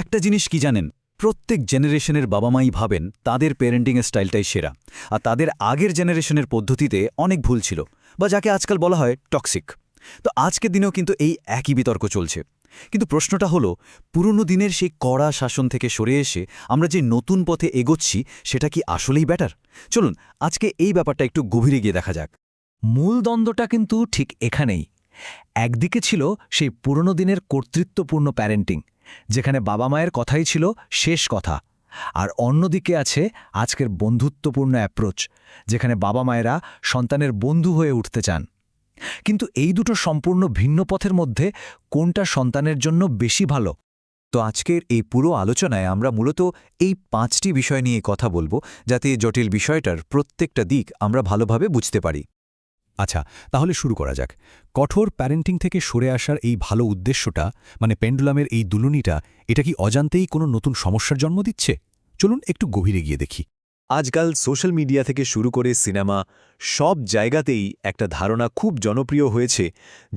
একটা জিনিস কি জানেন, প্রত্যেক জেনারেশনের বাবা মাই ভাবেন তাদের প্যারেন্টিংয়ের স্টাইলটাই সেরা, আর তাদের আগের জেনারেশনের পদ্ধতিতে অনেক ভুল ছিল, বা যাকে আজকাল বলা হয় টক্সিক। তো আজকের দিনেও কিন্তু এই একই বিতর্ক চলছে। কিন্তু প্রশ্নটা হলো, পুরনো দিনের সেই কড়া শাসন থেকে সরে এসে আমরা যে নতুন পথে এগোচ্ছি, সেটা কি আসলেই বেটার? চলুন আজকে এই ব্যাপারটা একটু গভীরে গিয়ে দেখা যাক। মূল দ্বন্দ্বটা কিন্তু ঠিক এখানেই। একদিকে ছিল সেই পুরনো দিনের কর্তৃত্বপূর্ণ প্যারেন্টিং, যেখানে বাবা মায়ের কথাই ছিল শেষ কথা, আর অন্যদিকে আছে আজকের বন্ধুত্বপূর্ণ অ্যাপ্রোচ, যেখানে বাবা মায়েরা সন্তানের বন্ধু হয়ে উঠতে চান। কিন্তু এই দুটো সম্পূর্ণ ভিন্ন পথের মধ্যে কোনটা সন্তানের জন্য বেশি ভালো? তো আজকের এই পুরো আলোচনায় আমরা মূলত এই 5টি বিষয় নিয়ে কথা বলবো, যাতে জটিল বিষয়টার প্রত্যেকটা দিক আমরা ভালোভাবে বুঝতে পারি। আচ্ছা, তাহলে শুরু করা যাক। কঠোর প্যারেন্টিং থেকে সরে আসার এই ভালো উদ্দেশ্যটা, মানে পেন্ডুলামের এই দুলুনিটা, এটা কি অজান্তেই কোনো নতুন সমস্যার জন্ম দিচ্ছে? চলুন একটু গভীরে গিয়ে দেখি। আজকাল সোশ্যাল মিডিয়া থেকে শুরু করে সিনেমা, সব জায়গাতেই একটা ধারণা খুব জনপ্রিয় হয়েছে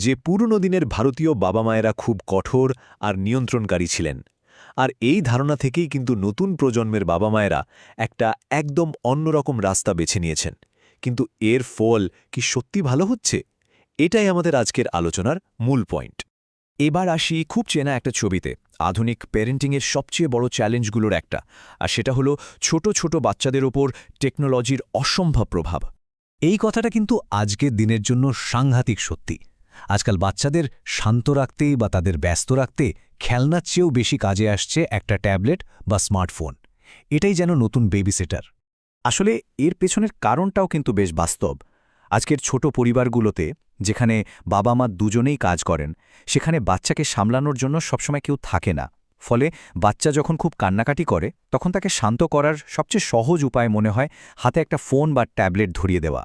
যে পুরনো দিনের ভারতীয় বাবা মায়েরা খুব কঠোর আর নিয়ন্ত্রণকারী ছিলেন। আর এই ধারণা থেকেই কিন্তু নতুন প্রজন্মের বাবা মায়েরা একটা একদম অন্যরকম রাস্তা বেছে নিয়েছেন। কিন্তু এর ফল কি সত্যি ভালো হচ্ছে? এটাই আমাদের আজকের আলোচনার মূল পয়েন্ট। এবার আসি খুব চেনা একটা ছবিতে, আধুনিক প্যারেন্টিংয়ের সবচেয়ে বড় চ্যালেঞ্জগুলোর একটা, আর সেটা হলো ছোট ছোট বাচ্চাদের ওপর টেকনোলজির অসম্ভব প্রভাব। এই কথাটা কিন্তু আজকের দিনের জন্য সাংঘাতিক সত্যি। আজকাল বাচ্চাদের শান্ত রাখতে বা তাদের ব্যস্ত রাখতে খেলনার চেয়েও বেশি কাজে আসছে একটা ট্যাবলেট বা স্মার্টফোন। এটাই যেন নতুন বেবিসিটার। আসলে এর পেছনের কারণটাও কিন্তু বেশ বাস্তব। আজকের ছোট পরিবারগুলোতে, যেখানে বাবা মা দুজনেই কাজ করেন, সেখানে বাচ্চাকে সামলানোর জন্য সবসময় কেউ থাকে না। ফলে বাচ্চা যখন খুব কান্নাকাটি করে, তখন তাকে শান্ত করার সবচেয়ে সহজ উপায় মনে হয় হাতে একটা ফোন বা ট্যাবলেট ধরিয়ে দেওয়া।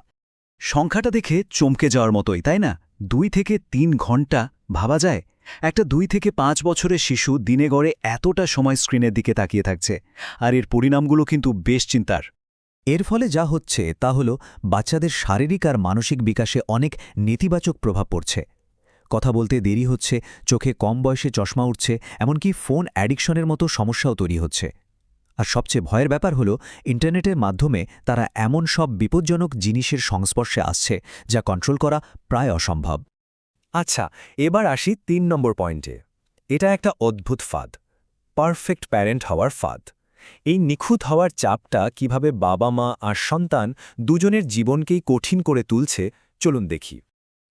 সংখ্যাটা দেখে চমকে যাওয়ার মতোই, তাই না? 2 থেকে 3 ঘন্টা ভাবা যায়? একটা 2 থেকে 5 বছরের শিশু দিনে গড়ে এতটা সময় স্ক্রিনের দিকে তাকিয়ে থাকছে, আর এর পরিণামগুলো কিন্তু বেশ চিন্তার। এর ফলে যা হচ্ছে তা হল বাচ্চাদের শারীরিক আর মানসিক বিকাশে অনেক নেতিবাচক প্রভাব পড়ছে। কথা বলতে দেরি হচ্ছে, চোখে কম বয়সে চশমা উঠছে, এমনকি ফোন অ্যাডিকশনের মতো সমস্যাও তৈরি হচ্ছে। আর সবচেয়ে ভয়ের ব্যাপার হল, ইন্টারনেটের মাধ্যমে তারা এমন সব বিপজ্জনক জিনিসের সংস্পর্শে আসছে যা কন্ট্রোল করা প্রায় অসম্ভব। আচ্ছা, এবার আসি 3 নম্বর পয়েন্টে। এটা একটা অদ্ভুত ফাঁদ, পারফেক্ট প্যারেন্ট হওয়ার ফাঁদ। এই নিখুঁত হওয়ার চাপটা কিভাবে বাবা মা আর সন্তান দুজনের জীবনকেই কঠিন করে তুলছে, চলুন দেখি।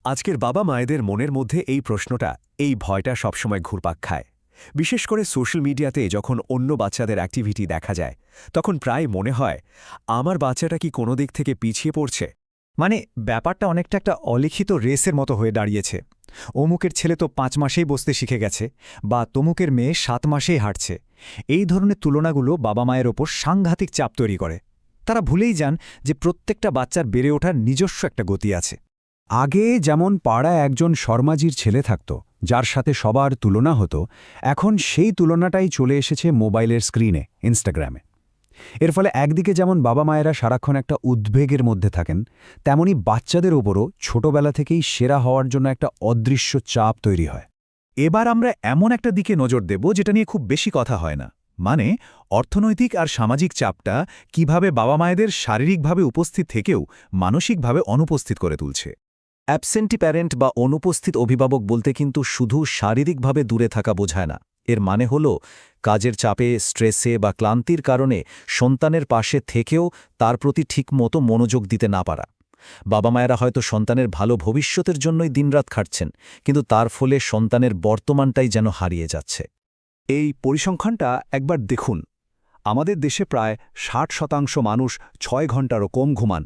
আজকের বাবা মায়েদের মনের মধ্যে এই প্রশ্নটা, এই ভয়টা সবসময় ঘুরপাক খায়। বিশেষ করে সোশ্যাল মিডিয়াতে যখন অন্য বাচ্চাদের অ্যাক্টিভিটি দেখা যায়, তখন প্রায় মনে হয়, আমার বাচ্চাটা কি কোনো দিক থেকে পিছিয়ে পড়ছে? মানে ব্যাপারটা অনেকটা একটা অলিখিত রেসের মতো হয়ে দাঁড়িয়েছে। অমুকের ছেলে তো 5 মাসেই বসতে শিখে গেছে, বা তমুকের মেয়ে 7 মাসেই হাঁটছে। এই ধরনের তুলনাগুলো বাবা মায়ের ওপর সাংঘাতিক চাপ তৈরি করে। তারা ভুলেই যান যে প্রত্যেকটা বাচ্চার বেড়ে ওঠার নিজস্ব একটা গতি আছে। আগে যেমন পাড়ায় একজন শর্মাজির ছেলে থাকত, যার সাথে সবার তুলনা হতো, এখন সেই তুলনাটাই চলে এসেছে মোবাইলের স্ক্রিনে, ইনস্টাগ্রামে। এর ফলে একদিকে যেমন বাবা মায়েরা সারাক্ষণ একটা উদ্বেগের মধ্যে থাকেন, তেমনি বাচ্চাদের ওপরও ছোটবেলা থেকেই সেরা হওয়ার জন্য একটা অদৃশ্য চাপ তৈরি হয়। এবার আমরা এমন একটা দিকে নজর দেব যেটা নিয়ে খুব বেশি কথা হয় না, মানে অর্থনৈতিক আর সামাজিক চাপটা কিভাবে বাবা মায়েদের শারীরিকভাবে উপস্থিত থেকেও মানসিকভাবে অনুপস্থিত করে তুলছে। অ্যাবসেন্টি প্যারেন্ট বা অনুপস্থিত অভিভাবক বলতে কিন্তু শুধু শারীরিকভাবে দূরে থাকা বোঝায় না। এর মানে হল কাজের চাপে, স্ট্রেসে বা ক্লান্তির কারণে সন্তানের পাশে থেকেও তার প্রতি ঠিকমতো মনোযোগ দিতে না পারা। বাবা মায়েরা হয়তো সন্তানের ভালো ভবিষ্যতের জন্যই দিনরাত খাটছেন, কিন্তু তার ফলে সন্তানের বর্তমানটাই যেন হারিয়ে যাচ্ছে। এই পরিসংখ্যানটা একবার দেখুন। আমাদের দেশে প্রায় 60% মানুষ 6 ঘন্টারও কম ঘুমান।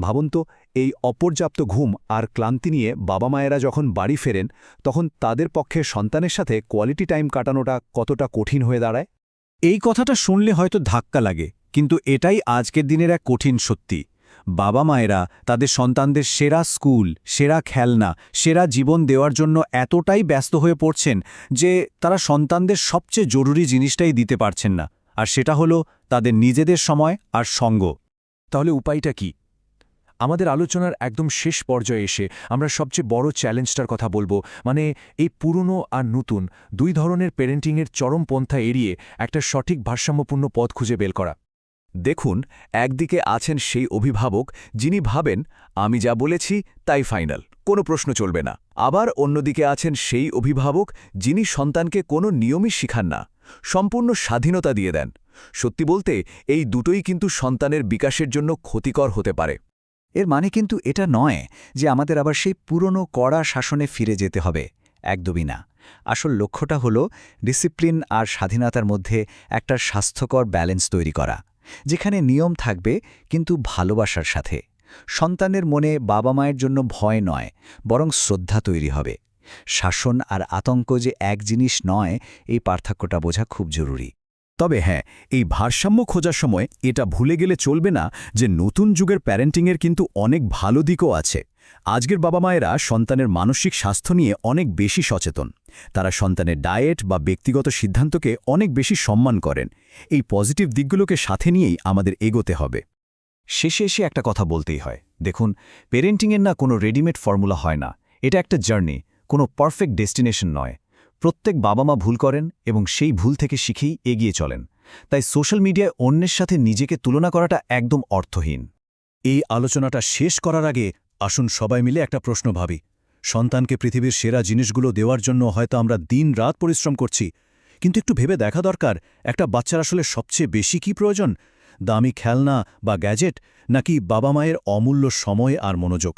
ভাবুন তো, এই অপর্যাপ্ত ঘুম আর ক্লান্তি নিয়ে বাবা মায়েরা যখন বাড়ি ফেরেন, তখন তাদের পক্ষে সন্তানের সাথে কোয়ালিটি টাইম কাটানোটা কতটা কঠিন হয়ে দাঁড়ায়। এই কথাটা শুনলে হয়তো ধাক্কা লাগে, কিন্তু এটাই আজকের দিনের এক কঠিন সত্যি। বাবা মায়েরা তাদের সন্তানদের সেরা স্কুল, সেরা খেলনা, সেরা জীবন দেওয়ার জন্য এতটাই ব্যস্ত হয়ে পড়ছেন যে তারা সন্তানদের সবচেয়ে জরুরি জিনিসটাই দিতে পারছেন না, আর সেটা হলো তাদের নিজেদের সময় আর সঙ্গ। তাহলে উপায়টা কি? আমাদের আলোচনার একদম শেষ পর্যায়ে এসে আমরা সবচেয়ে বড় চ্যালেঞ্জটার কথা বলবো, মানে এই পুরনো আর নতুন দুই ধরনের প্যারেন্টিংয়ের চরম পন্থা এড়িয়ে একটা সঠিক ভারসাম্যপূর্ণ পথ খুঁজে বের করা। দেখুন, একদিকে আছেন সেই অভিভাবক যিনি ভাবেন আমি যা বলেছি তাই ফাইনাল, কোনো প্রশ্ন চলবে না। আবার অন্যদিকে আছেন সেই অভিভাবক যিনি সন্তানকে কোনো নিয়মই শিখান না, সম্পূর্ণ স্বাধীনতা দিয়ে দেন। সত্যি বলতে এই দুটোই কিন্তু সন্তানের বিকাশের জন্য ক্ষতিকর হতে পারে। এর মানে কিন্তু এটা নয় যে আমাদের আবার সেই পুরনো কড়া শাসনে ফিরে যেতে হবে, একদমই না। আসল লক্ষ্যটা হলো ডিসিপ্লিন আর স্বাধীনতার মধ্যে একটা স্বাস্থ্যকর ব্যালেন্স তৈরি করা, যেখানে নিয়ম থাকবে কিন্তু ভালোবাসার সাথে। সন্তানের মনে বাবা মায়ের জন্য ভয় নয়, বরং শ্রদ্ধা তৈরি হবে। শাসন আর আতঙ্ক যে এক জিনিস নয়, এই পার্থক্যটা বোঝা খুব জরুরি। তবে হ্যাঁ, এই ভারসাম্য খোঁজার সময় এটা ভুলে গেলে চলবে না যে নতুন যুগের প্যারেন্টিংয়ের কিন্তু অনেক ভালো দিকও আছে। আজকের বাবা মায়েরা সন্তানের মানসিক স্বাস্থ্য নিয়ে অনেক বেশি সচেতন। তারা সন্তানের ডায়েট বা ব্যক্তিগত সিদ্ধান্তকে অনেক বেশি সম্মান করেন। এই পজিটিভ দিকগুলোকে সাথে নিয়েই আমাদের এগোতে হবে। শেষে এসে একটা কথা বলতেই হয়, দেখুন, পেরেন্টিংয়ের না কোনো রেডিমেড ফর্মুলা হয় না। এটা একটা জার্নি, কোনো পারফেক্ট ডেস্টিনেশন নয়। প্রত্যেক বাবা মা ভুল করেন এবং সেই ভুল থেকে শিখেই এগিয়ে চলেন। তাই সোশ্যাল মিডিয়ায় অন্যের সাথে নিজেকে তুলনা করাটা একদম অর্থহীন। এই আলোচনাটা শেষ করার আগে আসুন সবাই মিলে একটা প্রশ্ন ভাবি। সন্তানকে পৃথিবীর সেরা জিনিসগুলো দেওয়ার জন্য হয়তো আমরা দিন-রাত পরিশ্রম করছি, কিন্তু একটু ভেবে দেখা দরকার একটা বাচ্চার আসলে সবচেয়ে বেশি কি প্রয়োজন? দামি খেলনা বা গ্যাজেট, নাকি বাবা মায়ের অমূল্য সময় আর মনোযোগ?